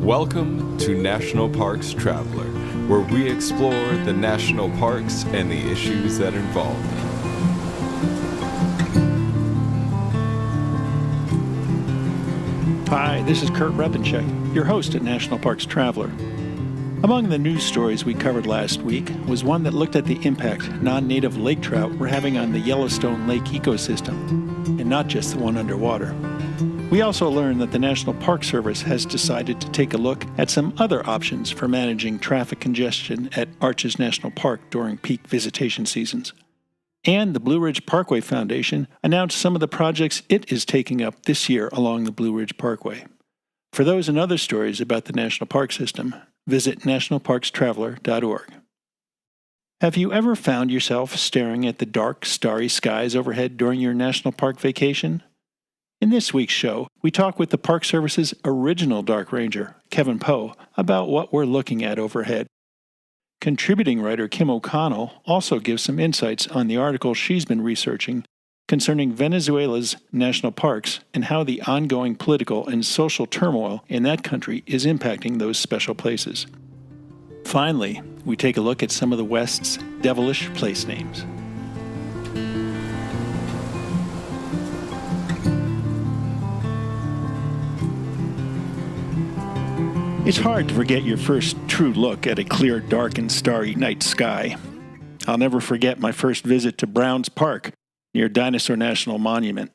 Welcome to National Parks Traveler, where we explore the national parks and the issues that involve them. Hi, this is Kurt Repanshek, your host at National Parks Traveler. Among the news stories we covered last week was one that looked at the impact non-native lake trout were having on the Yellowstone Lake ecosystem, and not just the one underwater. We also learned that the National Park Service has decided to take a look at some other options for managing traffic congestion at Arches National Park during peak visitation seasons. And the Blue Ridge Parkway Foundation announced some of the projects it is taking up this year along the Blue Ridge Parkway. For those and other stories about the National Park System, visit nationalparkstraveler.org. Have you ever found yourself staring at the dark, starry skies overhead during your national park vacation? In this week's show, we talk with the Park Service's original Dark Ranger, Kevin Poe, about what we're looking at overhead. Contributing writer Kim O'Connell also gives some insights on the article she's been researching concerning Venezuela's national parks and how the ongoing political and social turmoil in that country is impacting those special places. Finally, we take a look at some of the West's devilish place names. It's hard to forget your first true look at a clear, dark, and starry night sky. I'll never forget my first visit to Browns Park near Dinosaur National Monument.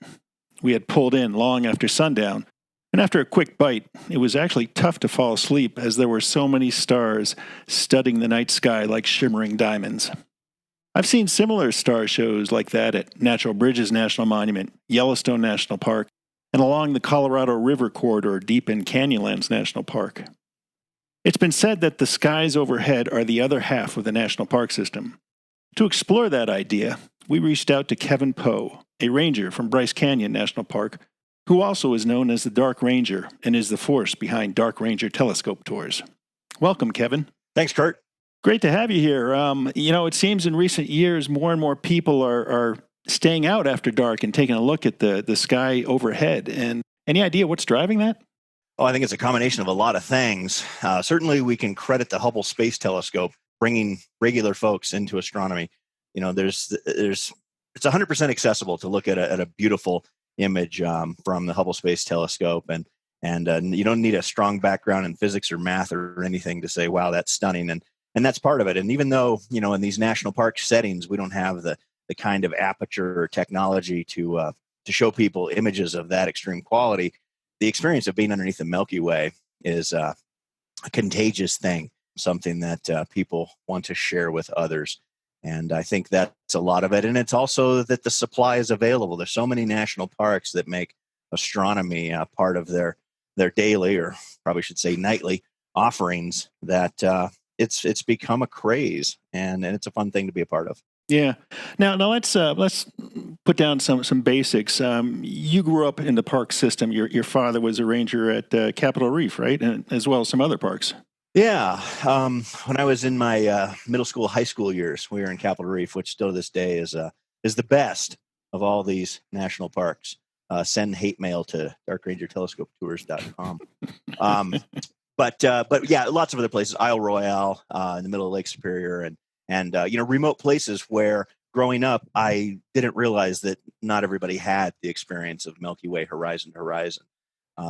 We had pulled in long after sundown, and after a quick bite, it was actually tough to fall asleep as there were so many stars studding the night sky like shimmering diamonds. I've seen similar star shows like that at Natural Bridges National Monument, Yellowstone National Park, and along the Colorado River corridor deep in Canyonlands National Park. It's been said that the skies overhead are the other half of the national park system. To explore that idea, we reached out to Kevin Poe, a ranger from Bryce Canyon National Park, who also is known as the Dark Ranger and is the force behind Dark Ranger telescope tours. Welcome, Kevin. Thanks, Kurt. Great to have you here. It seems in recent years more and more people are staying out after dark and taking a look at the sky overhead. And any idea what's driving that? Oh, I think it's a combination of a lot of things. Certainly, we can credit the Hubble Space Telescope bringing regular folks into astronomy. You know, it's 100% accessible to look at a beautiful image from the Hubble Space Telescope, and you don't need a strong background in physics or math or anything to say, "Wow, that's stunning." And that's part of it. And even though in these national park settings, we don't have the kind of aperture or technology to show people images of that extreme quality, the experience of being underneath the Milky Way is a contagious thing, something that people want to share with others. And I think that's a lot of it. And it's also that the supply is available. There's so many national parks that make astronomy part of their daily, or probably should say nightly, offerings that it's become a craze, and it's a fun thing to be a part of. Yeah. Now let's put down some basics. You grew up in the park system. Your father was a ranger at Capitol Reef, right? And as well as some other parks. Yeah. When I was in my middle school, high school years, we were in Capitol Reef, which still to this day is the best of all these national parks. Send hate mail to darkrangertelescopetours.com. But yeah, lots of other places. Isle Royale in the middle of Lake Superior, and remote places where growing up, I didn't realize that not everybody had the experience of Milky Way horizon to horizon.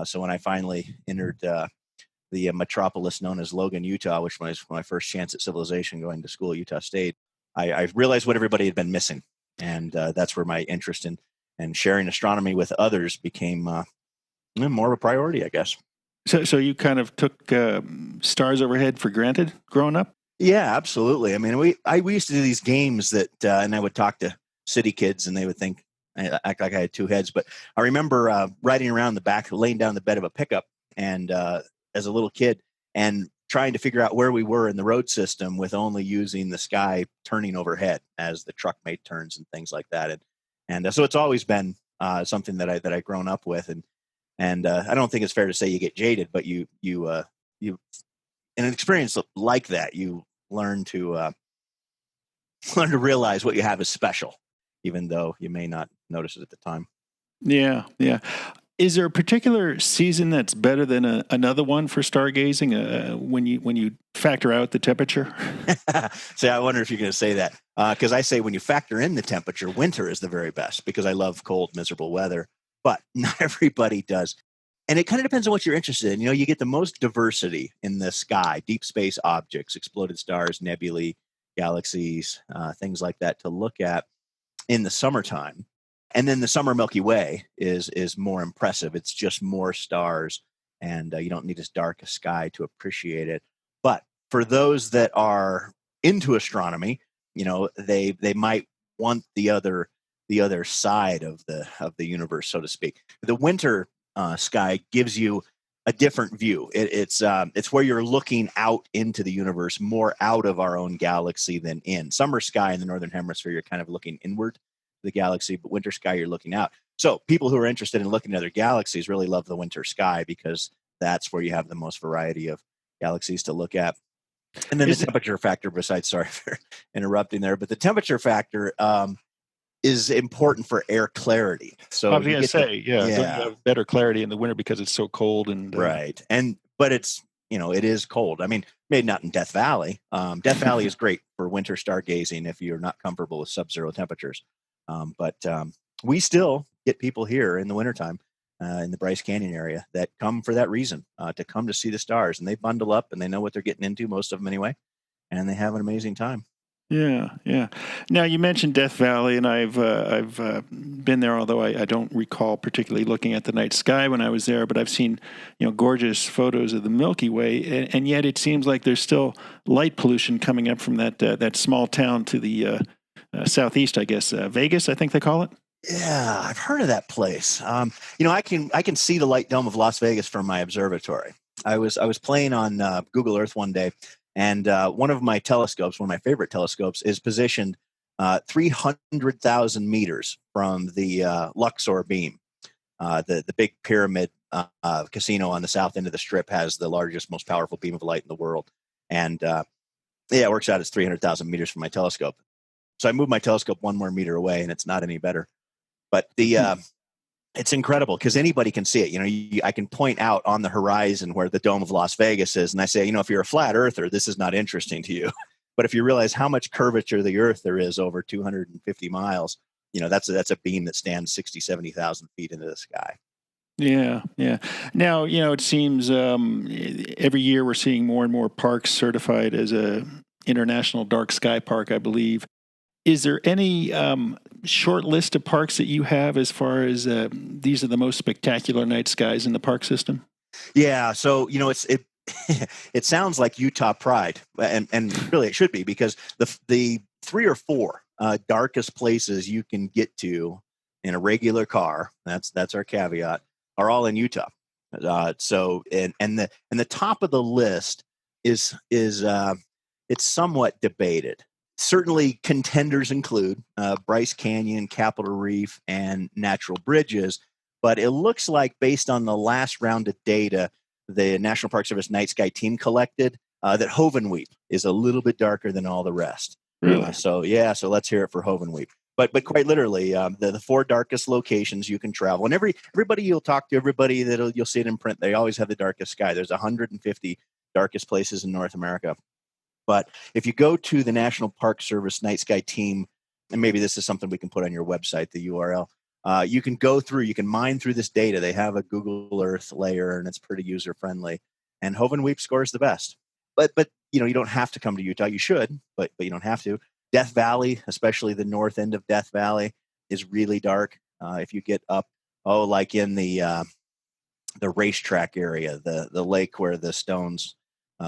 So when I finally entered the metropolis known as Logan, Utah, which was my first chance at civilization going to school at Utah State, I realized what everybody had been missing. And that's where my interest in sharing astronomy with others became more of a priority, I guess. So you kind of took stars overhead for granted growing up? Yeah, absolutely. I mean, we used to do these games that, and I would talk to city kids, and they would think I act like I had two heads. But I remember riding around the back, laying down the bed of a pickup, and as a little kid, and trying to figure out where we were in the road system with only using the sky turning overhead as the truck made turns and things like that. And so it's always been something that I've grown up with, and I don't think it's fair to say you get jaded, but you in an experience like that, you learn to realize what you have is special, even though you may not notice it at the time. Yeah. Is there a particular season that's better than another one for stargazing when you factor out the temperature? See, I wonder if you're going to say that because I say when you factor in the temperature, winter is the very best because I love cold, miserable weather. But not everybody does. And it kind of depends on what you're interested in. You get the most diversity in the sky, deep space objects, exploded stars, nebulae, galaxies, things like that to look at in the summertime. And then the summer Milky Way is more impressive. It's just more stars, and you don't need as dark a sky to appreciate it. But for those that are into astronomy, they might want the other side of the universe, so to speak. The winter sky gives you a different view. It's where you're looking out into the universe, more out of our own galaxy than in. Summer sky in the northern hemisphere, you're kind of looking inward the galaxy, but winter sky, you're looking out. So people who are interested in looking at other galaxies really love the winter sky because that's where you have the most variety of galaxies to look at. And then the temperature factor, besides, sorry for interrupting there, but the temperature factor is important for air clarity. So I was going to say, don't you have better clarity in the winter because it's so cold and right. But it's it is cold. I mean, maybe not in Death Valley. Death Valley is great for winter stargazing if you're not comfortable with sub-zero temperatures. But we still get people here in the wintertime in the Bryce Canyon area that come for that reason, to come to see the stars. And they bundle up and they know what they're getting into, most of them anyway, and they have an amazing time. Yeah. Now, you mentioned Death Valley, and I've been there, although I don't recall particularly looking at the night sky when I was there, but I've seen gorgeous photos of the Milky Way, and yet it seems like there's still light pollution coming up from that small town to the southeast, I guess, Vegas, I think they call it. Yeah, I've heard of that place. I can see the light dome of Las Vegas from my observatory. I was playing on Google Earth one day, and one of my telescopes, one of my favorite telescopes, is positioned 300,000 meters from the Luxor beam. The big pyramid casino on the south end of the Strip has the largest, most powerful beam of light in the world, and it works out as 300,000 meters from my telescope. So I moved my telescope one more meter away, and it's not any better. But it's incredible because anybody can see it. I can point out on the horizon where the Dome of Las Vegas is, and I say, if you're a flat earther, this is not interesting to you. But if you realize how much curvature of the Earth there is over 250 miles, that's a beam that stands 60, 70,000 feet into the sky. Yeah. Now, it seems every year we're seeing more and more parks certified as a international dark sky park, I believe. Is there any short list of parks that you have as far as these are the most spectacular night skies in the park system? Yeah, so it sounds like Utah pride, and really it should be because the 3 or 4 darkest places you can get to in a regular car, that's our caveat, are all in Utah. So the top of the list is it's somewhat debated. Certainly contenders include Bryce Canyon, Capitol Reef, and Natural Bridges, but it looks like based on the last round of data the National Park Service Night Sky team collected, that Hovenweep is a little bit darker than all the rest. Really? So let's hear it for Hovenweep. But quite literally, the 4 darkest locations you can travel, and everybody you'll talk to, everybody that you'll see it in print, they always have the darkest sky. There's 150 darkest places in North America. But if you go to the National Park Service Night Sky team, and maybe this is something we can put on your website, the URL, you can go through, you can mine through this data. They have a Google Earth layer, and it's pretty user friendly. And Hovenweep scores the best. But you don't have to come to Utah. You should, but you don't have to. Death Valley, especially the north end of Death Valley, is really dark. If you get up, like in the racetrack area, the lake where the stones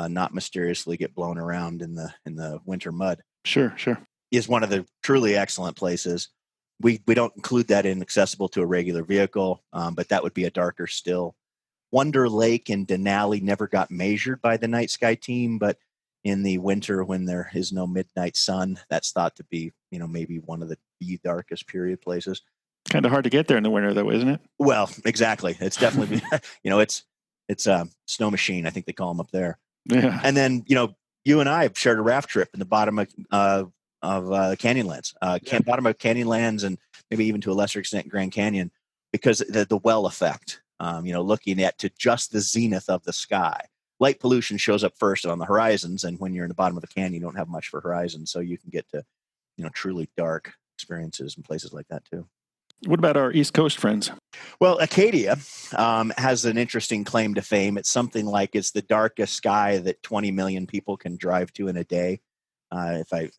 not mysteriously get blown around in the winter mud. Sure. Is one of the truly excellent places. We don't include that in accessible to a regular vehicle, but that would be a darker still. Wonder Lake in Denali never got measured by the night sky team, but in the winter when there is no midnight sun, that's thought to be maybe one of the darkest period places. Kind of hard to get there in the winter, though, isn't it? Well, exactly. It's definitely it's a snow machine, I think they call them up there. Yeah. And then you and I have shared a raft trip in the bottom of Canyonlands, bottom of Canyonlands, and maybe even to a lesser extent Grand Canyon, because the well effect looking at to just the zenith of the sky. Light pollution shows up first on the horizons, and when you're in the bottom of the canyon, you don't have much for horizons, so you can get to, truly dark experiences in places like that too. What about our East Coast friends? Well, Acadia has an interesting claim to fame. It's something like it's the darkest sky that 20 million people can drive to in a day. If I'm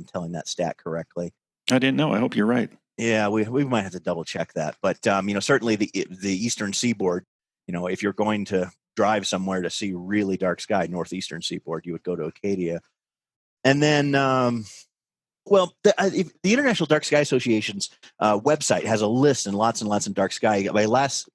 telling that stat correctly. I didn't know. I hope you're right. Yeah, we might have to double check that. But certainly the eastern seaboard. If you're going to drive somewhere to see really dark sky, northeastern seaboard, you would go to Acadia, and then. The International Dark Sky Association's website has a list and lots of dark sky. By last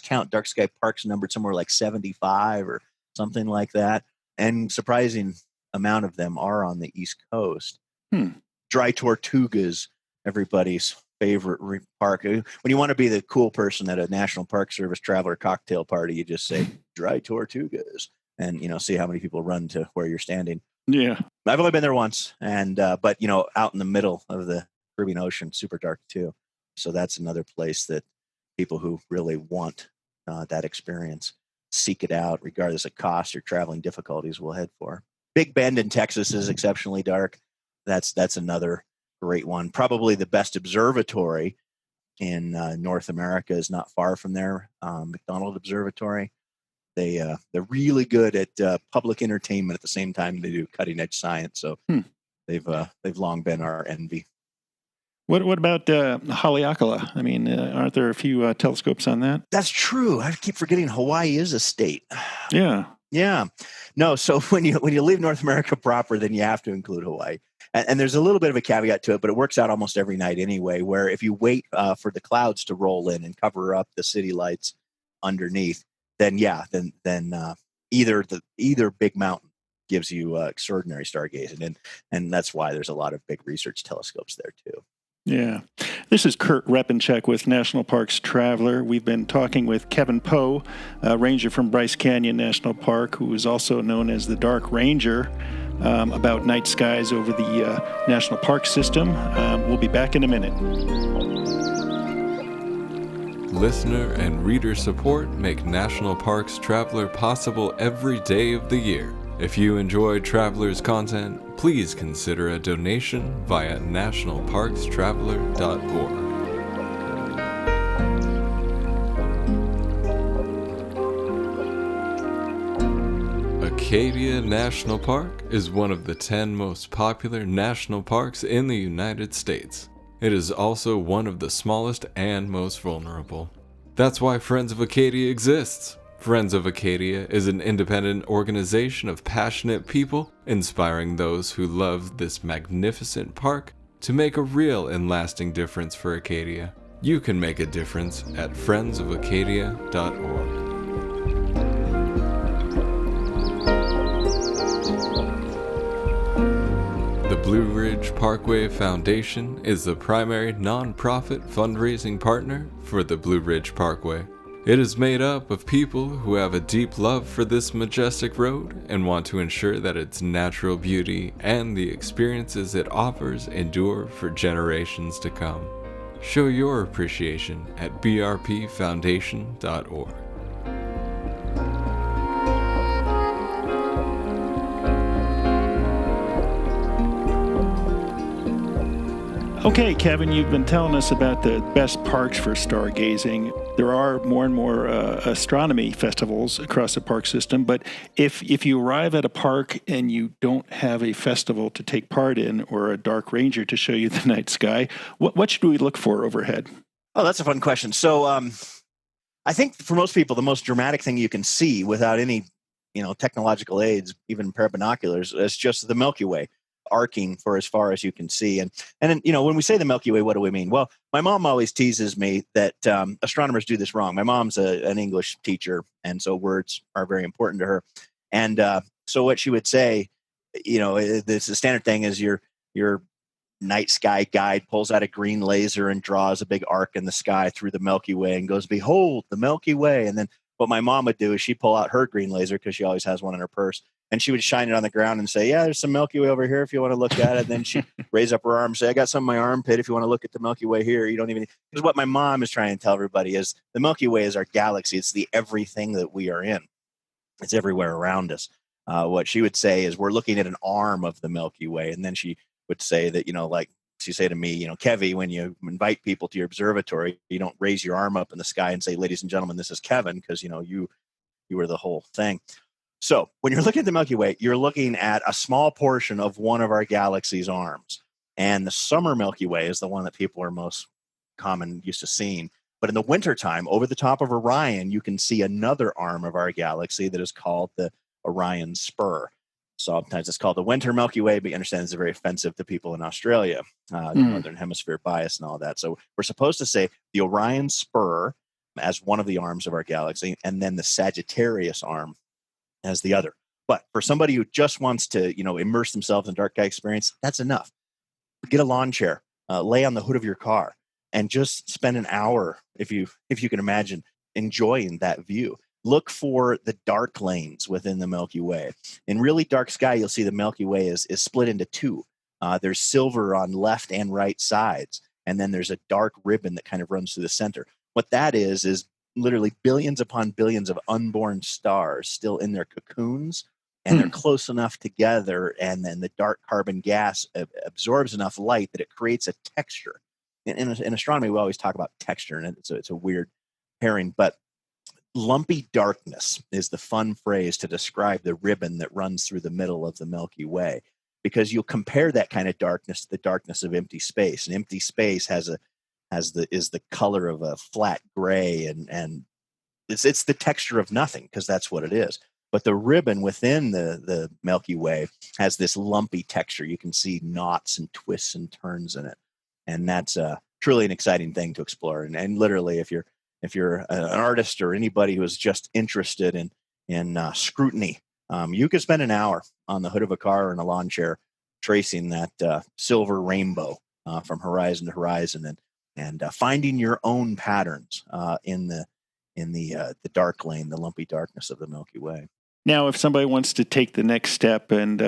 count, dark sky parks numbered somewhere like 75 or something like that, and surprising amount of them are on the East Coast. Dry Tortugas, everybody's favorite park. When you want to be the cool person at a National Park Service traveler cocktail party, you just say Dry Tortugas, and see how many people run to where you're standing. Yeah, I've only been there once, and but out in the middle of the Caribbean Ocean, super dark too. So that's another place that people who really want that experience seek it out, regardless of cost or traveling difficulties, will head for. Big Bend in Texas is exceptionally dark. That's another great one. Probably the best observatory in North America is not far from there, McDonald Observatory. They're really good at public entertainment at the same time they do cutting edge science. So they've long been our envy. What about Haleakala? I mean, aren't there a few telescopes on that? That's true. I keep forgetting Hawaii is a state. Yeah. No. So when you leave North America proper, then you have to include Hawaii. And there's a little bit of a caveat to it, but it works out almost every night anyway. Where if you wait for the clouds to roll in and cover up the city lights underneath, then either big mountain gives you extraordinary stargazing, and that's why there's a lot of big research telescopes there too. Yeah. This is Kurt Repanshek with National Parks Traveler. We've been talking with Kevin Poe, a ranger from Bryce Canyon National Park, who is also known as the Dark Ranger, about night skies over the National Park system. We'll be back in a minute. Listener and reader support make National Parks Traveler possible every day of the year. If you enjoy Traveler's content, please consider a donation via nationalparkstraveler.org. Acadia National Park is one of the 10 most popular national parks in the United States. It is also one of the smallest and most vulnerable. That's why Friends of Acadia exists. Friends of Acadia is an independent organization of passionate people inspiring those who love this magnificent park to make a real and lasting difference for Acadia. You can make a difference at friendsofacadia.org. The Blue Ridge Parkway Foundation is the primary nonprofit fundraising partner for the Blue Ridge Parkway. It is made up of people who have a deep love for this majestic road and want to ensure that its natural beauty and the experiences it offers endure for generations to come. Show your appreciation at brpfoundation.org. Okay, Kevin, you've been telling us about the best parks for stargazing. There are more and more astronomy festivals across the park system, but if you arrive at a park and you don't have a festival to take part in or a dark ranger to show you the night sky, what should we look for overhead? Oh, that's a fun question. So I think for most people, the most dramatic thing you can see without any technological aids, even pair of binoculars, is just the Milky Way arcing for as far as you can see. And when we say the Milky Way, what do we mean? Well, my mom always teases me that astronomers do this wrong. My mom's an English teacher, and so words are very important to her. And so what she would say, the standard thing is your night sky guide pulls out a green laser and draws a big arc in the sky through the Milky Way and goes, "Behold, the Milky Way." And then what my mom would do is she'd pull out her green laser, because she always has one in her purse, And she would shine it on the ground and say, yeah, there's some Milky Way over here if you want to look at it. And then she'd raise up her arm and say, I got some in my armpit if you want to look at the Milky Way here. You don't even, because what my mom is trying to tell everybody is the Milky Way is our galaxy. It's the everything that we are in. It's everywhere around us. What she would say is we're looking at an arm of the Milky Way. And then she would say that, like she say to me, Kevy, when you invite people to your observatory, you don't raise your arm up in the sky and say, ladies and gentlemen, this is Kevin, because, you were the whole thing. So when you're looking at the Milky Way, you're looking at a small portion of one of our galaxy's arms. And the summer Milky Way is the one that people are most used to seeing. But in the wintertime, over the top of Orion, you can see another arm of our galaxy that is called the Orion Spur. Sometimes it's called the winter Milky Way, but you understand it's very offensive to people in Australia, the Northern Hemisphere bias and all that. So we're supposed to say the Orion Spur as one of the arms of our galaxy, and then the Sagittarius arm as the other. But for somebody who just wants to, immerse themselves in dark sky experience, that's enough. Get a lawn chair, lay on the hood of your car, and just spend an hour, if you can imagine, enjoying that view. Look for the dark lanes within the Milky Way. In really dark sky, you'll see the Milky Way is split into two. There's silver on left and right sides, and then there's a dark ribbon that kind of runs through the center. What that is literally billions upon billions of unborn stars still in their cocoons, and they're close enough together, and then the dark carbon gas absorbs enough light that it creates a texture. In astronomy, we always talk about texture, and it's a weird pairing, but lumpy darkness is the fun phrase to describe the ribbon that runs through the middle of the Milky Way, because you'll compare that kind of darkness to the darkness of empty space. And empty space is the color of a flat gray, and it's the texture of nothing, because that's what it is. But the ribbon within the Milky Way has this lumpy texture. You can see knots and twists and turns in it, and that's truly an exciting thing to explore. And literally, if you're an artist or anybody who is just interested in scrutiny, you could spend an hour on the hood of a car or in a lawn chair tracing that silver rainbow from horizon to horizon, and finding your own patterns in the dark lane, the lumpy darkness of the Milky Way. Now, if somebody wants to take the next step and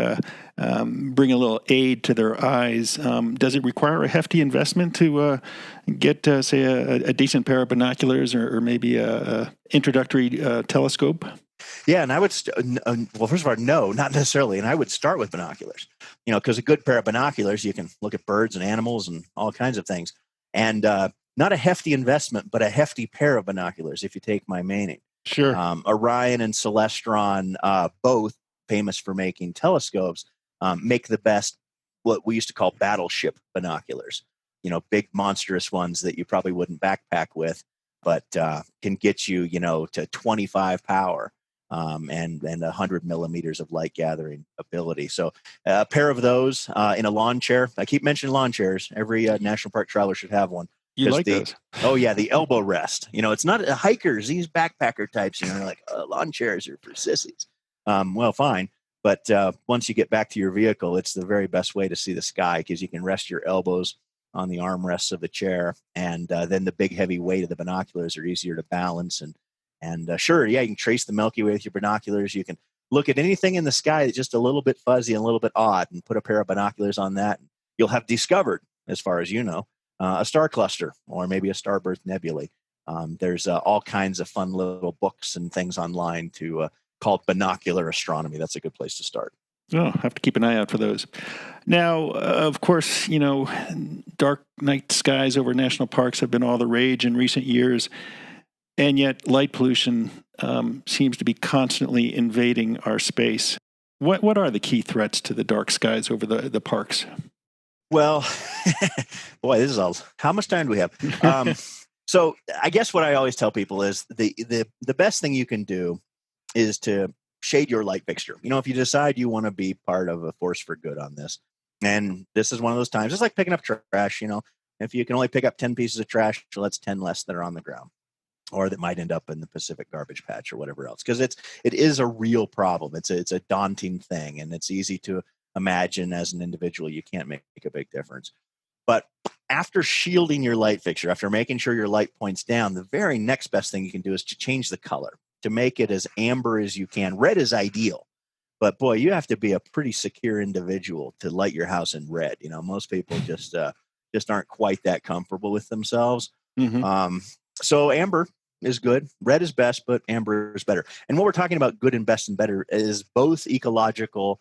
bring a little aid to their eyes, does it require a hefty investment to get, say, a decent pair of binoculars or maybe a introductory telescope? Yeah, and I would, well, first of all, no, not necessarily. And I would start with binoculars, because a good pair of binoculars, you can look at birds and animals and all kinds of things. And not a hefty investment, but a hefty pair of binoculars, if you take my meaning. Sure. Orion and Celestron, both famous for making telescopes, make the best, what we used to call battleship binoculars. Big monstrous ones that you probably wouldn't backpack with, but can get you, to 25 power and 100 millimeters of light gathering ability. So a pair of those in a lawn chair. I keep mentioning lawn chairs. Every national park traveler should have one. You like those? Oh, yeah, the elbow rest. It's not hikers, these backpacker types, they're like, lawn chairs are for sissies. Well, fine. But once you get back to your vehicle, it's the very best way to see the sky, because you can rest your elbows on the armrests of the chair. And then the big, heavy weight of the binoculars are easier to balance. And sure, yeah, you can trace the Milky Way with your binoculars. You can look at anything in the sky that's just a little bit fuzzy and a little bit odd, and put a pair of binoculars on that. You'll have discovered, as far as you know, a star cluster or maybe a starburst nebulae. There's all kinds of fun little books and things online called Binocular Astronomy. That's a good place to start. Oh, I have to keep an eye out for those. Now, of course, dark night skies over national parks have been all the rage in recent years, and yet light pollution seems to be constantly invading our space. What are the key threats to the dark skies over the parks? Well, boy, this is all. How much time do we have? So I guess what I always tell people is the best thing you can do is to shade your light fixture. If you decide you want to be part of a force for good on this, and this is one of those times, it's like picking up trash. If you can only pick up 10 pieces of trash, well, that's 10 less that are on the ground, or that might end up in the Pacific garbage patch or whatever else. Because it is a real problem. It's a daunting thing, and it's easy to imagine as an individual you can't make a big difference. But after shielding your light fixture, after making sure your light points down, the very next best thing you can do is to change the color, to make it as amber as you can. Red is ideal, But boy, you have to be a pretty secure individual to light your house in red. Most people just aren't quite that comfortable with themselves. Mm-hmm. So amber is good. Red is best, but amber is better. And what we're talking about, good and best and better, is both ecological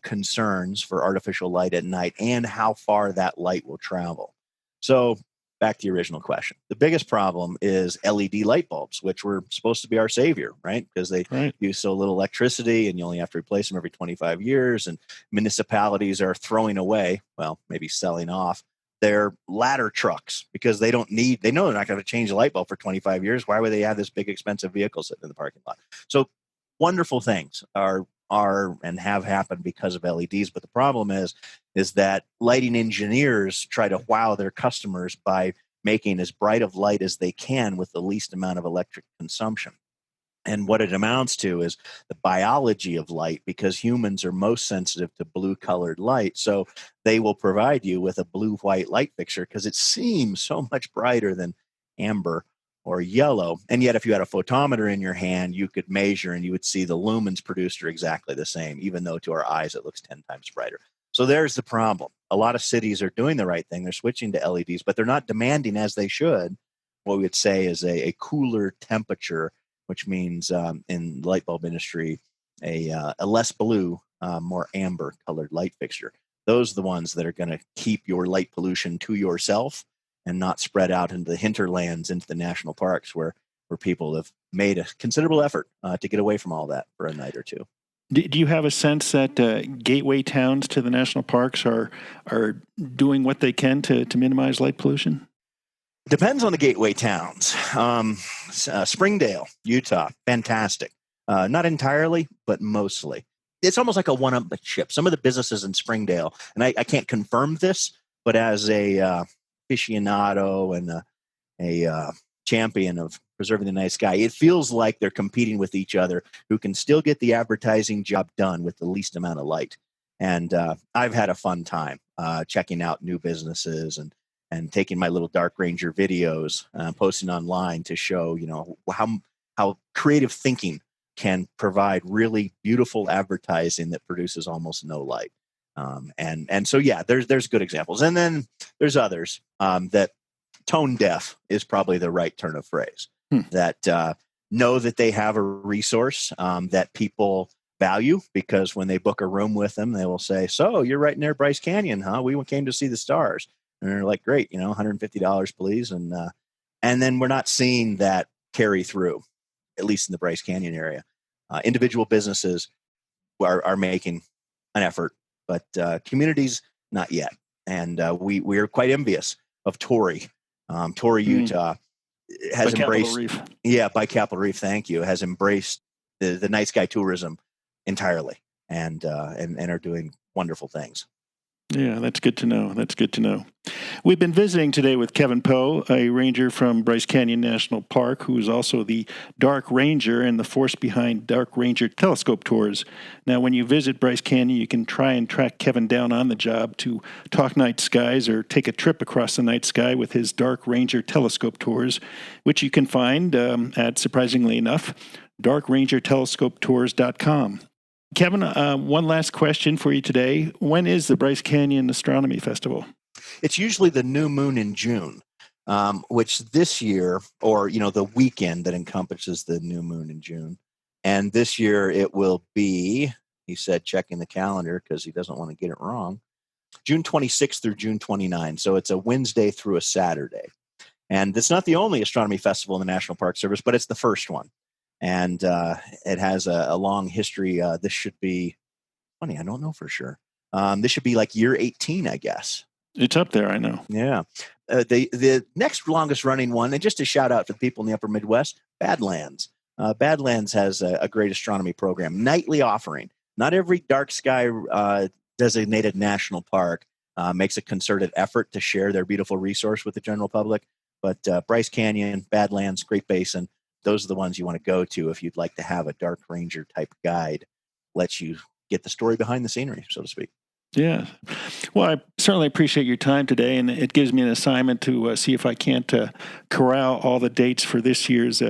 concerns for artificial light at night and how far that light will travel. So back to the original question. The biggest problem is LED light bulbs, which were supposed to be our savior, right? Because they use so little electricity and you only have to replace them every 25 years. And municipalities are throwing away, well, maybe selling off their ladder trucks because they know they're not going to change the light bulb for 25 years. Why would they have this big expensive vehicle sitting in the parking lot? So wonderful things are and have happened because of LEDs. But the problem is that lighting engineers try to wow their customers by making as bright of light as they can with the least amount of electric consumption. And what it amounts to is the biology of light, because humans are most sensitive to blue colored light. So they will provide you with a blue-white light fixture because it seems so much brighter than amber or yellow. And yet if you had a photometer in your hand, you could measure and you would see the lumens produced are exactly the same, even though to our eyes it looks 10 times brighter. So there's the problem. A lot of cities are doing the right thing. They're switching to LEDs, but they're not demanding, as they should, what we would say is a cooler temperature, which means in the light bulb industry, a less blue, more amber colored light fixture. Those are the ones that are going to keep your light pollution to yourself and not spread out into the hinterlands, into the national parks where people have made a considerable effort to get away from all that for a night or two. Do you have a sense that gateway towns to the national parks are doing what they can to minimize light pollution? Depends on the gateway towns. Springdale, Utah, fantastic. Not entirely, but mostly. It's almost like a one-upmanship. Some of the businesses in Springdale, and I can't confirm this, but as a aficionado and a champion of preserving the night sky, it feels like they're competing with each other who can still get the advertising job done with the least amount of light. And I've had a fun time checking out new businesses and taking my little Dark Ranger videos, posting online to show, how creative thinking can provide really beautiful advertising that produces almost no light. And so, yeah, there's good examples. And then there's others that tone deaf is probably the right turn of phrase, that know that they have a resource that people value, because when they book a room with them, they will say, so you're right near Bryce Canyon, huh? We came to see the stars. And they're like, great, $150, please. And then we're not seeing that carry through, at least in the Bryce Canyon area. Individual businesses are making an effort, but communities, not yet. And we're quite envious of Torrey. Torrey, Utah has embraced, by Capitol Reef, thank you, has embraced the night sky tourism entirely and are doing wonderful things. Yeah, that's good to know. That's good to know. We've been visiting today with Kevin Poe, a ranger from Bryce Canyon National Park, who is also the Dark Ranger and the force behind Dark Ranger telescope tours. Now, when you visit Bryce Canyon, you can try and track Kevin down on the job to talk night skies or take a trip across the night sky with his Dark Ranger telescope tours, which you can find at, surprisingly enough, darkrangertelescopetours.com. Kevin, one last question for you today. When is the Bryce Canyon Astronomy Festival? It's usually the new moon in June, which this year, or, the weekend that encompasses the new moon in June. And this year it will be, he said, checking the calendar because he doesn't want to get it wrong, June 26th through June 29th. So it's a Wednesday through a Saturday. And it's not the only astronomy festival in the National Park Service, but it's the first one. And it has a long history. This should be, funny, I don't know for sure. This should be like year 18, I guess. It's up there, I know. Yeah. The next longest running one, and just a shout out to the people in the upper Midwest, Badlands. Badlands has a great astronomy program, nightly offering. Not every dark sky designated national park makes a concerted effort to share their beautiful resource with the general public. But Bryce Canyon, Badlands, Great Basin, those are the ones you want to go to if you'd like to have a Dark Ranger type guide. Lets you get the story behind the scenery, so to speak. Yeah. Well, I certainly appreciate your time today, and it gives me an assignment to see if I can't corral all the dates for this year's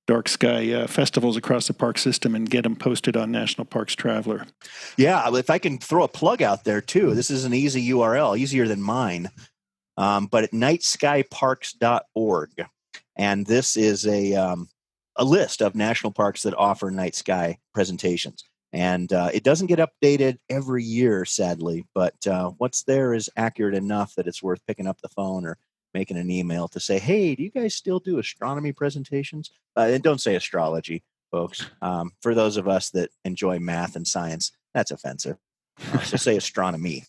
Dark dark sky festivals across the park system and get them posted on National Parks Traveler. Yeah, if I can throw a plug out there too, this is an easy URL, easier than mine, but at nightskyparks.org. And this is a list of national parks that offer night sky presentations. And it doesn't get updated every year, sadly, but what's there is accurate enough that it's worth picking up the phone or making an email to say, hey, do you guys still do astronomy presentations? And don't say astrology, folks. For those of us that enjoy math and science, that's offensive. So say astronomy.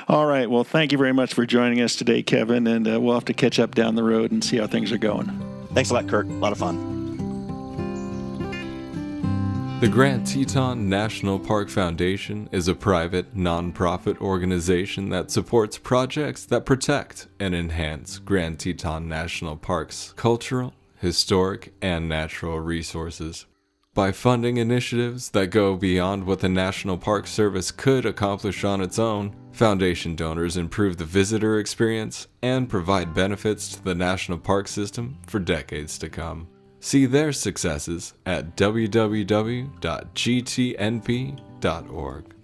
All right. Well, thank you very much for joining us today, Kevin, and we'll have to catch up down the road and see how things are going. Thanks a lot, Kurt. A lot of fun. The Grand Teton National Park Foundation is a private, nonprofit organization that supports projects that protect and enhance Grand Teton National Park's cultural, historic, and natural resources. By funding initiatives that go beyond what the National Park Service could accomplish on its own, Foundation donors improve the visitor experience and provide benefits to the National Park System for decades to come. See their successes at www.gtnp.org.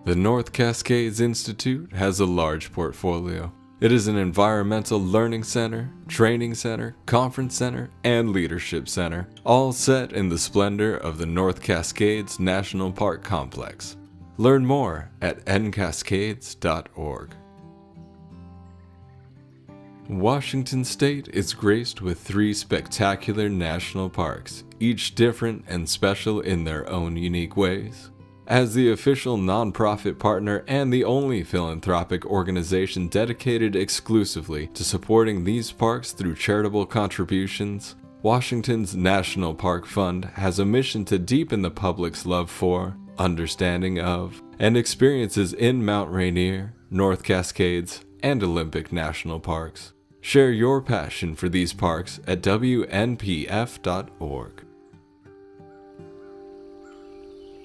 The North Cascades Institute has a large portfolio. It is an environmental learning center, training center, conference center, and leadership center, all set in the splendor of the North Cascades National Park Complex. Learn more at ncascades.org. Washington State is graced with 3 spectacular national parks, each different and special in their own unique ways. As the official nonprofit partner and the only philanthropic organization dedicated exclusively to supporting these parks through charitable contributions, Washington's National Park Fund has a mission to deepen the public's love for, understanding of, and experiences in Mount Rainier, North Cascades, and Olympic National Parks. Share your passion for these parks at WNPF.org.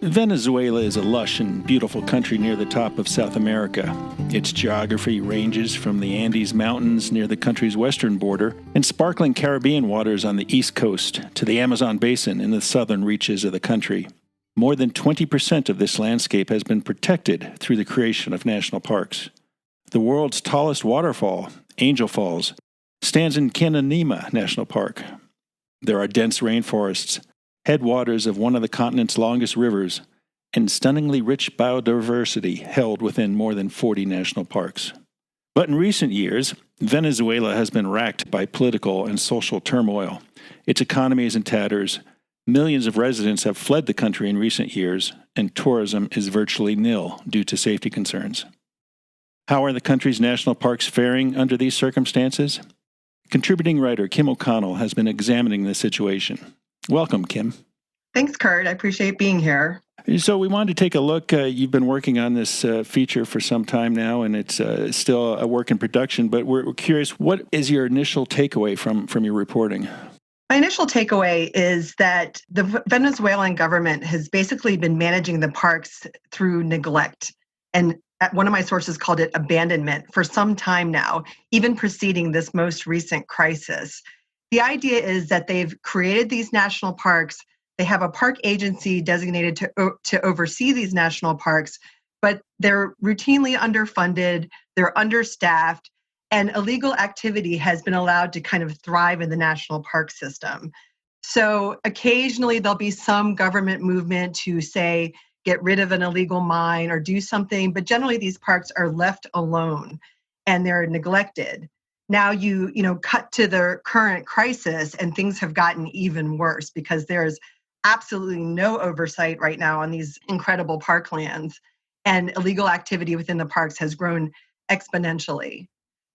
Venezuela is a lush and beautiful country near the top of South America. Its geography ranges from the Andes Mountains near the country's western border and sparkling Caribbean waters on the east coast to the Amazon basin in the southern reaches of the country. More than 20% of this landscape has been protected through the creation of national parks. The world's tallest waterfall, Angel Falls, stands in Canaima National Park. There are dense rainforests, headwaters of one of the continent's longest rivers, and stunningly rich biodiversity held within more than 40 national parks. But in recent years, Venezuela has been racked by political and social turmoil. Its economy is in tatters, millions of residents have fled the country in recent years, and tourism is virtually nil due to safety concerns. How are the country's national parks faring under these circumstances? Contributing writer Kim O'Connell has been examining this situation. Welcome, Kim. Thanks, Kurt. I appreciate being here. So we wanted to take a look. You've been working on this feature for some time now, and it's still a work in production, but we're curious, what is your initial takeaway from your reporting? My initial takeaway is that the Venezuelan government has basically been managing the parks through neglect. And one of my sources called it abandonment for some time now, even preceding this most recent crisis. The idea is that they've created these national parks. They have a park agency designated to oversee these national parks, but they're routinely underfunded, they're understaffed, and illegal activity has been allowed to kind of thrive in the national park system. So occasionally there'll be some government movement to say, get rid of an illegal mine or do something, but generally these parks are left alone and they're neglected. Now you cut to the current crisis and things have gotten even worse because there's absolutely no oversight right now on these incredible parklands, and illegal activity within the parks has grown exponentially.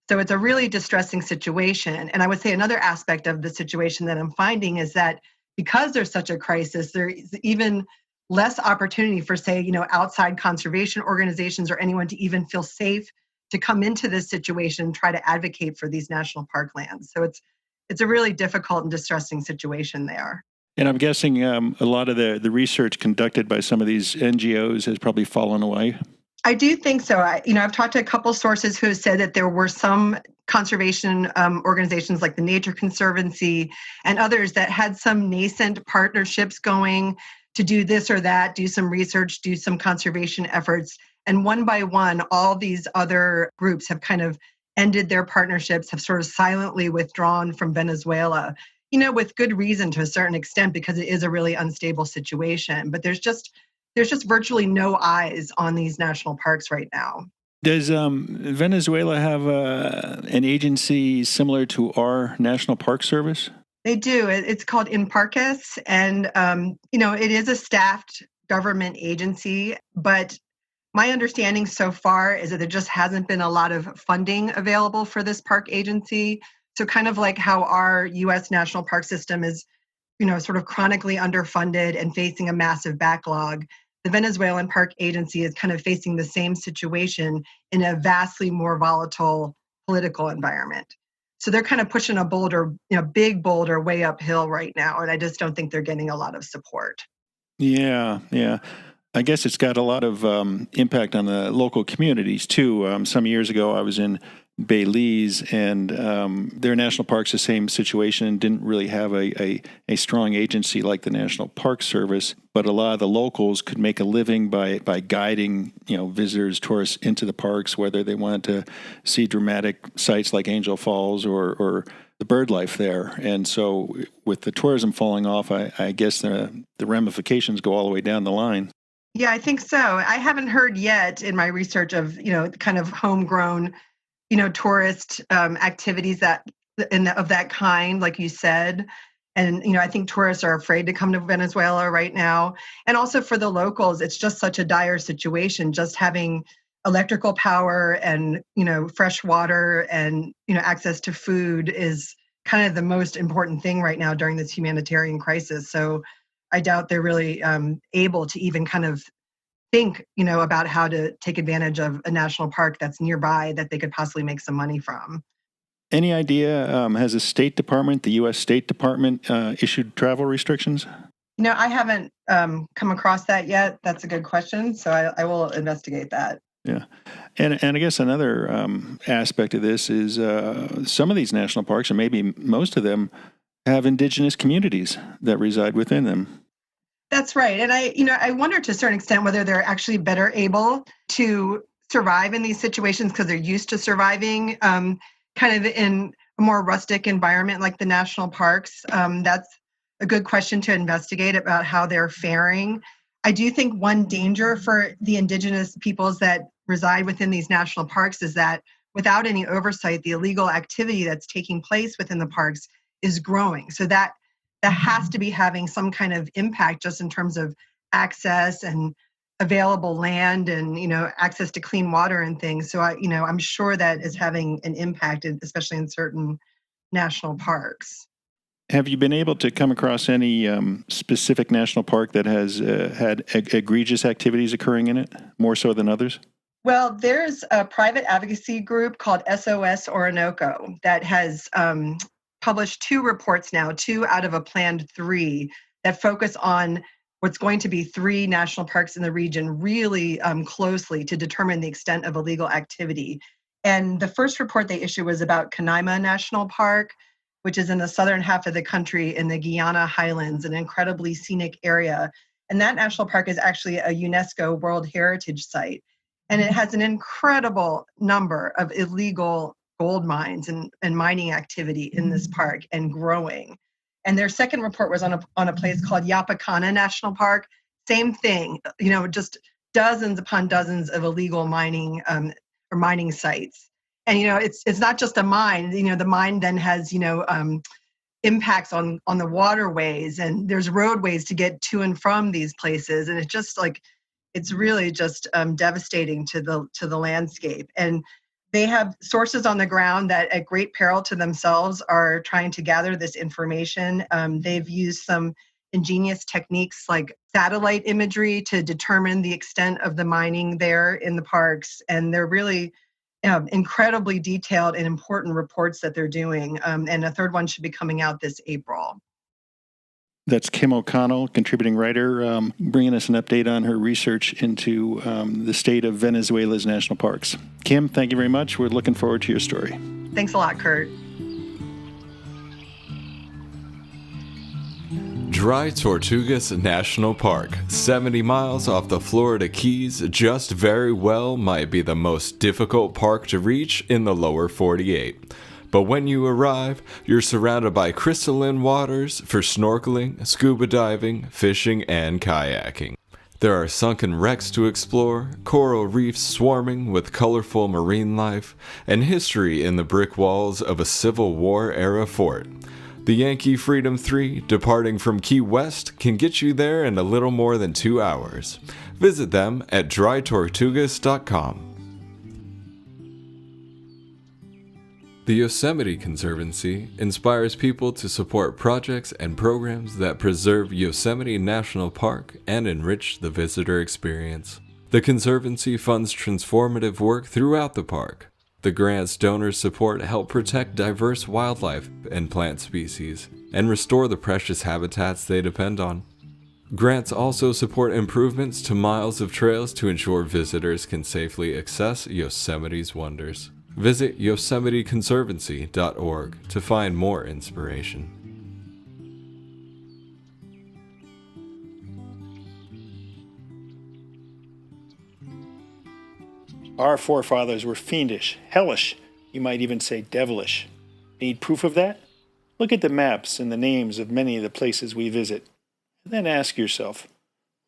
So it's a really distressing situation. And I would say another aspect of the situation that I'm finding is that because there's such a crisis, there is even less opportunity for, say, outside conservation organizations or anyone to even feel safe to come into this situation and try to advocate for these national parklands. So it's a really difficult and distressing situation there. And I'm guessing a lot of the research conducted by some of these NGOs has probably fallen away. I do think so. I've talked to a couple sources who have said that there were some conservation organizations like the Nature Conservancy and others that had some nascent partnerships going to do this or that, do some research, do some conservation efforts. And one by one, all these other groups have kind of ended their partnerships, have sort of silently withdrawn from Venezuela, with good reason to a certain extent, because it is a really unstable situation. But there's just virtually no eyes on these national parks right now. Does Venezuela have an agency similar to our National Park Service? They do. It's called In Parques, and it is a staffed government agency. But my understanding so far is that there just hasn't been a lot of funding available for this park agency. So kind of like how our U.S. national park system is, sort of chronically underfunded and facing a massive backlog, the Venezuelan Park Agency is kind of facing the same situation in a vastly more volatile political environment. So they're kind of pushing a boulder, big boulder way uphill right now. And I just don't think they're getting a lot of support. Yeah. I guess it's got a lot of impact on the local communities, too. Some years ago, I was in Belize, and their national park's the same situation, didn't really have a strong agency like the National Park Service, but a lot of the locals could make a living by guiding, visitors, tourists into the parks, whether they wanted to see dramatic sites like Angel Falls or the bird life there. And so with the tourism falling off, I guess the ramifications go all the way down the line. Yeah, I think so. I haven't heard yet in my research of, kind of homegrown, tourist activities of that kind, like you said. And, I think tourists are afraid to come to Venezuela right now. And also for the locals, it's just such a dire situation. Just having electrical power and, fresh water and, access to food is kind of the most important thing right now during this humanitarian crisis. So I doubt they're really able to even kind of think, about how to take advantage of a national park that's nearby that they could possibly make some money from. Any idea, has the State Department, the U.S. State Department, issued travel restrictions? I haven't come across that yet. That's a good question. So I will investigate that. Yeah. And I guess another aspect of this is some of these national parks, and maybe most of them, have indigenous communities that reside within them. That's right. And I wonder to a certain extent whether they're actually better able to survive in these situations because they're used to surviving kind of in a more rustic environment like the national parks. That's a good question to investigate about how they're faring. I do think one danger for the indigenous peoples that reside within these national parks is that without any oversight, the illegal activity that's taking place within the parks is growing. So that has to be having some kind of impact just in terms of access and available land and, access to clean water and things. So I'm sure that is having an impact, especially in certain national parks. Have you been able to come across any specific national park that has had egregious activities occurring in it, more so than others? Well, there's a private advocacy group called SOS Orinoco that has published 2 reports now, 2 out of a planned 3, that focus on what's going to be 3 national parks in the region really closely to determine the extent of illegal activity. And the first report they issued was about Canaima National Park, which is in the southern half of the country in the Guyana Highlands, an incredibly scenic area. And that national park is actually a UNESCO World Heritage Site. And it has an incredible number of illegal gold mines and mining activity in this park and growing. And their second report was on a place called Yapacana National Park. Same thing, just dozens upon dozens of illegal mining or mining sites. And, it's not just a mine, the mine then has, impacts on the waterways, and there's roadways to get to and from these places. And it's just it's really just devastating to the landscape. And they have sources on the ground that at great peril to themselves are trying to gather this information. They've used some ingenious techniques like satellite imagery to determine the extent of the mining there in the parks. And they're really incredibly detailed and important reports that they're doing. And a third one should be coming out this April. That's Kim O'Connell, contributing writer, bringing us an update on her research into the state of Venezuela's national parks. Kim, thank you very much. We're looking forward to your story. Thanks a lot, Kurt. Dry Tortugas National Park, 70 miles off the Florida Keys, just very well might be the most difficult park to reach in the lower 48. But when you arrive, you're surrounded by crystalline waters for snorkeling, scuba diving, fishing, and kayaking. There are sunken wrecks to explore, coral reefs swarming with colorful marine life, and history in the brick walls of a Civil War-era fort. The Yankee Freedom 3, departing from Key West, can get you there in a little more than 2 hours. Visit them at drytortugas.com. The Yosemite Conservancy inspires people to support projects and programs that preserve Yosemite National Park and enrich the visitor experience. The Conservancy funds transformative work throughout the park. The grants donors support help protect diverse wildlife and plant species and restore the precious habitats they depend on. Grants also support improvements to miles of trails to ensure visitors can safely access Yosemite's wonders. Visit yosemiteconservancy.org to find more inspiration. Our forefathers were fiendish, hellish, you might even say devilish. Need proof of that? Look at the maps and the names of many of the places we visit. And then ask yourself,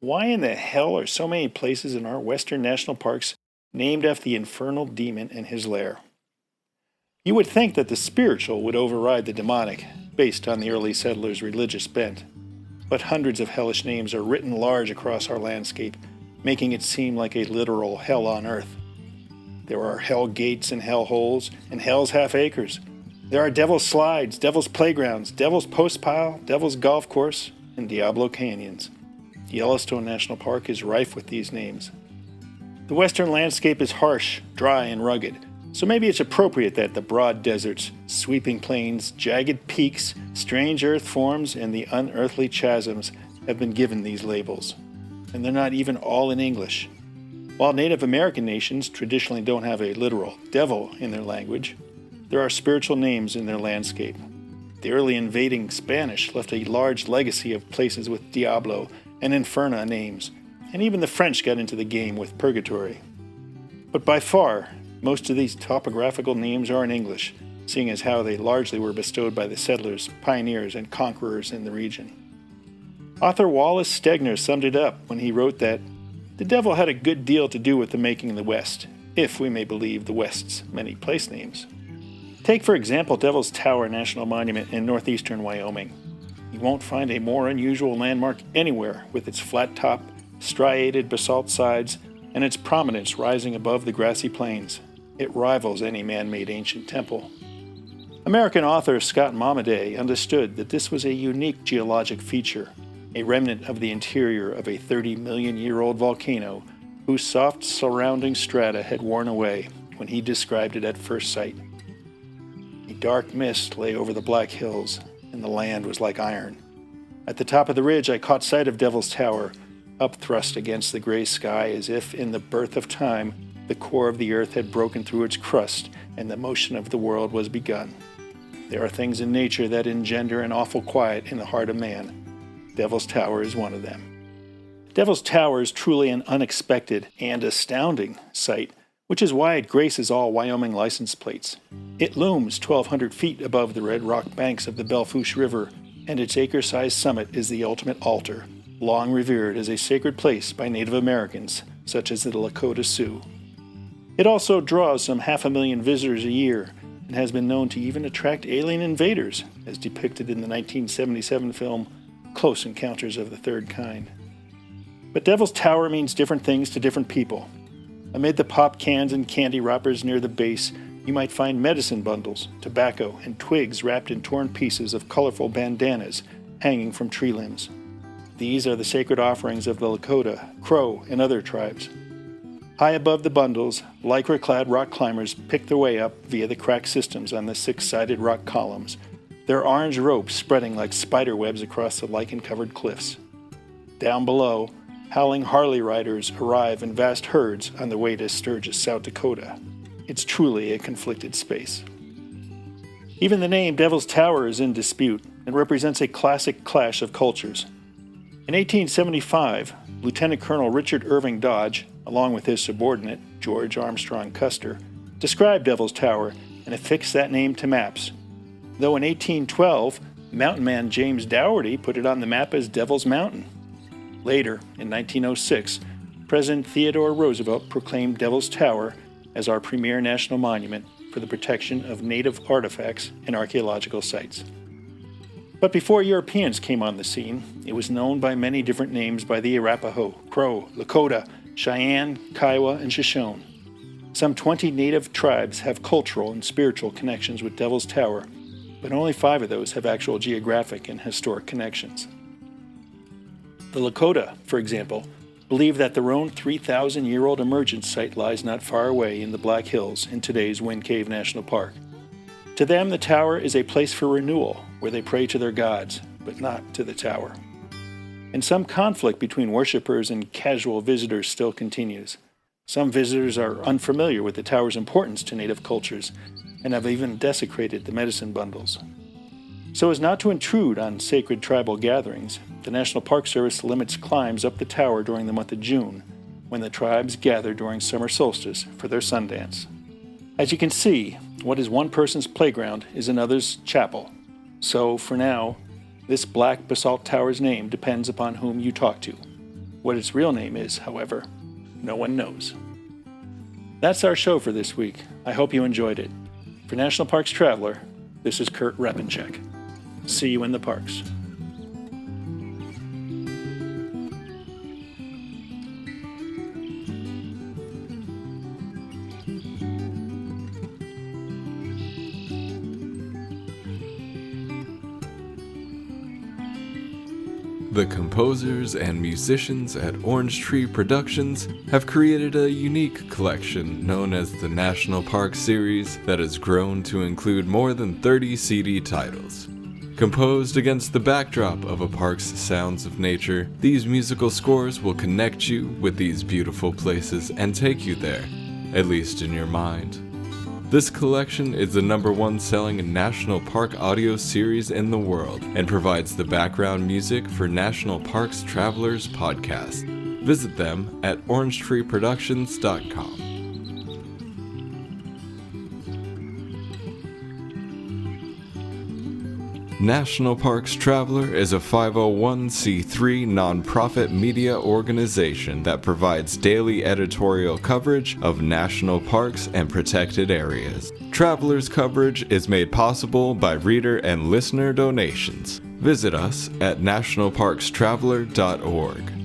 why in the hell are so many places in our western national parks named after the infernal demon and his lair? You would think that the spiritual would override the demonic, based on the early settlers' religious bent. But hundreds of hellish names are written large across our landscape, making it seem like a literal hell on earth. There are hell gates and hell holes, and hell's half acres. There are devil's slides, devil's playgrounds, devil's post pile, devil's golf course, and Diablo canyons. Yellowstone National Park is rife with these names. The western landscape is harsh, dry, and rugged, so maybe it's appropriate that the broad deserts, sweeping plains, jagged peaks, strange earth forms, and the unearthly chasms have been given these labels. And they're not even all in English. While Native American nations traditionally don't have a literal devil in their language, there are spiritual names in their landscape. The early invading Spanish left a large legacy of places with Diablo and Inferna names, and even the French got into the game with Purgatory. But by far, most of these topographical names are in English, seeing as how they largely were bestowed by the settlers, pioneers, and conquerors in the region. Author Wallace Stegner summed it up when he wrote that the devil had a good deal to do with the making of the West, if we may believe the West's many place names. Take, for example, Devil's Tower National Monument in northeastern Wyoming. You won't find a more unusual landmark anywhere, with its flat top, striated basalt sides, and its prominence rising above the grassy plains. It rivals any man-made ancient temple. American author Scott Momaday understood that this was a unique geologic feature, a remnant of the interior of a 30-million-year-old volcano whose soft surrounding strata had worn away when he described it at first sight. A dark mist lay over the Black Hills, and the land was like iron. At the top of the ridge I caught sight of Devil's Tower, upthrust against the gray sky as if in the birth of time the core of the earth had broken through its crust and the motion of the world was begun. There are things in nature that engender an awful quiet in the heart of man. Devil's Tower is one of them. Devil's Tower is truly an unexpected and astounding sight, which is why it graces all Wyoming license plates. It looms 1,200 feet above the red rock banks of the Belle Fourche River, and its acre-sized summit is the ultimate altar, long revered as a sacred place by Native Americans, such as the Lakota Sioux. It also draws some 500,000 visitors a year, and has been known to even attract alien invaders, as depicted in the 1977 film Close Encounters of the Third Kind. But Devil's Tower means different things to different people. Amid the pop cans and candy wrappers near the base, you might find medicine bundles, tobacco, and twigs wrapped in torn pieces of colorful bandanas hanging from tree limbs. These are the sacred offerings of the Lakota, Crow, and other tribes. High above the bundles, lycra-clad rock climbers pick their way up via the cracked systems on the six-sided rock columns, their orange ropes spreading like spider webs across the lichen-covered cliffs. Down below, howling Harley riders arrive in vast herds on their way to Sturgis, South Dakota. It's truly a conflicted space. Even the name Devil's Tower is in dispute and represents a classic clash of cultures. In 1875, Lieutenant Colonel Richard Irving Dodge, along with his subordinate, George Armstrong Custer, described Devil's Tower and affixed that name to maps. Though in 1812, mountain man James Dougherty put it on the map as Devil's Mountain. Later, in 1906, President Theodore Roosevelt proclaimed Devil's Tower as our premier national monument for the protection of native artifacts and archaeological sites. But before Europeans came on the scene, it was known by many different names by the Arapaho, Crow, Lakota, Cheyenne, Kiowa, and Shoshone. Some 20 native tribes have cultural and spiritual connections with Devil's Tower, but only 5 of those have actual geographic and historic connections. The Lakota, for example, believe that their own 3,000-year-old emergence site lies not far away in the Black Hills in today's Wind Cave National Park. To them, the tower is a place for renewal, where they pray to their gods, but not to the tower. And some conflict between worshippers and casual visitors still continues. Some visitors are unfamiliar with the tower's importance to native cultures and have even desecrated the medicine bundles. So as not to intrude on sacred tribal gatherings, the National Park Service limits climbs up the tower during the month of June, when the tribes gather during summer solstice for their Sundance. As you can see, what is one person's playground is another's chapel. So, for now, this black basalt tower's name depends upon whom you talk to. What its real name is, however, no one knows. That's our show for this week. I hope you enjoyed it. For National Parks Traveler, this is Kurt Repanshek. See you in the parks. The composers and musicians at Orange Tree Productions have created a unique collection known as the National Park Series that has grown to include more than 30 CD titles. Composed against the backdrop of a park's sounds of nature, these musical scores will connect you with these beautiful places and take you there, at least in your mind. This collection is the #1 selling national park audio series in the world and provides the background music for National Parks Travelers podcast. Visit them at orangetreeproductions.com. National Parks Traveler is a 501c3 nonprofit media organization that provides daily editorial coverage of national parks and protected areas. Traveler's coverage is made possible by reader and listener donations. Visit us at nationalparkstraveler.org.